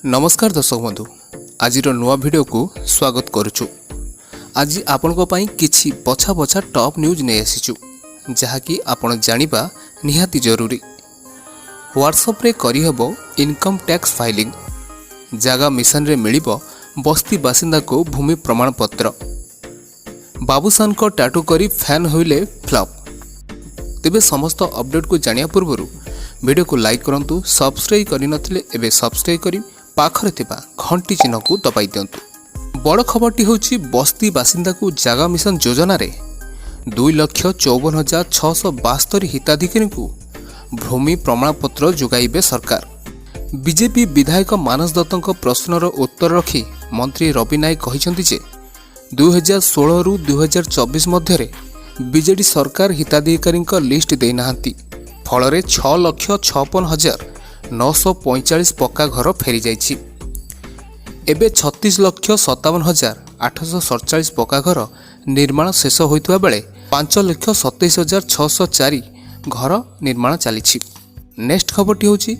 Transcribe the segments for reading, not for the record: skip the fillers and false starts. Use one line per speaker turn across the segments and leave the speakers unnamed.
नमस्कार दर्शक बंधु आज नुआ वीडियो को स्वागत करुचु। आज आपण किछि बछा बछा टॉप न्यूज नहीं आसीचु जहाँकि आपण जानिबा निहाती जरूरी। व्हाट्सएप रे करिहबो इनकम टैक्स फाइलिंग, जागा मिशन रे मिलिबो बस्ती बासिंदा को भूमि प्रमाण पत्र। बाबूसान को टाटू करी फैन होइले फ्लॉप। तेबे समस्त अपडेट को जानिया पूर्व वीडियो को लाइक करंतु, सब्सक्राइब करि नथिले एबे सब्सक्राइब करी पाखरे थिबा घंटी चिन्ह को दबाई दियंतु। बड़ खबरटी होची बस्ती बासिंदा को जागा मिशन योजना रे 2,54,672 हिताधिकारी को भूमि प्रमाणपत्र जोगाइबे सरकार। बीजेपी विधायक मानस दत्तଙ୍କ प्रश्नर उत्तर रखी मंत्री रवि नायक कहिसंती जे 2016 रु 2024 मध्यरे बीजेडी सरकार हिताधिकारी लिस्ट देई नाहंती, फल 6,56,945 पक्का घर फेरी जाइछि। एबे 36,57,847 पक्का घर निर्माण शेष होइतबा बेले 5,27,604 घर निर्माण चलीछि। नेक्स्ट खबरटी होछि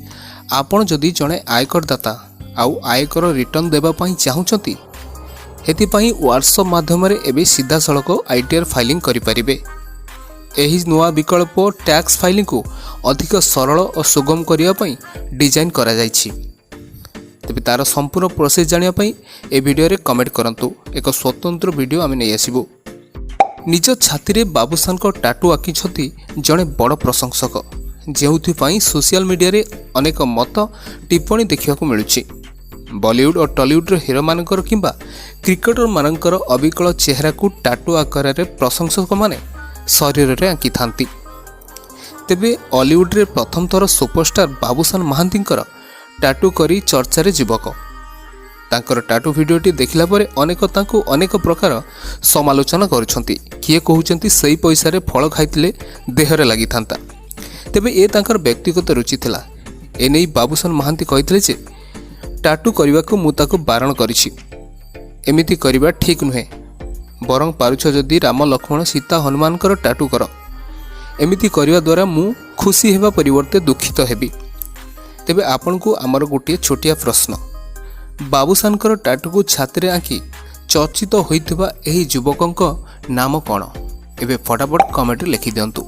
आपण जदि जणे आयकर दाता आउ आयकर रिटर्न देबा पई चाहुचंती हेति पई व्हाट्सएप माध्यम रे एबे सीधा सड़क आईटीआर फाइलिंग करि परिबे। एही नुआ विकल्प टैक्स फाइलिंग को अधिक सरल और सुगम करिया पई डिजाइन करा जाइछि। तबे तार संपूर्ण प्रोसेस जानिया पई ए वीडियो रे कमेंट करंतु। एक स्वतंत्र वीडियो आमे नै आसीबो। निज छाती रे बाबूसान को टाटू आकिछथि जणे बड़ प्रशंसक, जेउथि पई सोशल मीडिया रे अनेक मत टिप्पणी देखिया को मिलुछि। बॉलीवुड और टॉलीवुड रो हीरो मानकर किंबा क्रिकेटर मानकर अविकल चेहरा को टाटू आकार रे प्रशंसक माने शरीर रे आंकी थांती। तेबे हॉलीवुड रे प्रथम थर सुपरस्टार बाबूसान महांतींकर टाटू करी चर्चा रे जीवक। तांकर टाटू वीडियोटी देखिला परे अनेक प्रकार समालोचना करुछंती। किए कहउछंती सही पैसा रे फल खाइतिले देहरे लागि थांता। तेबे ए तांकर व्यक्तिगत रुचि थिला। एनै बाबूसान महांती कहिथिले जे टाटू करने को मु ताको बारण करिछि, एमिति करिबा ठीक नुहे, बरं पारुछ जदि राम लक्ष्मण सीता हनुमान टाटू कर। एमिति करिबा द्वारा मु खुशी हेबा परिवर्ते दुखित हेबी। तेबे आपन को आमर गोटे छोटिया प्रश्न, बाबूसान टाटू को छाती रे आंकी चर्चित होइथिबा एही युवकंक नाम कौन? एबे फटाफट कमेंट लिखि दियंतु।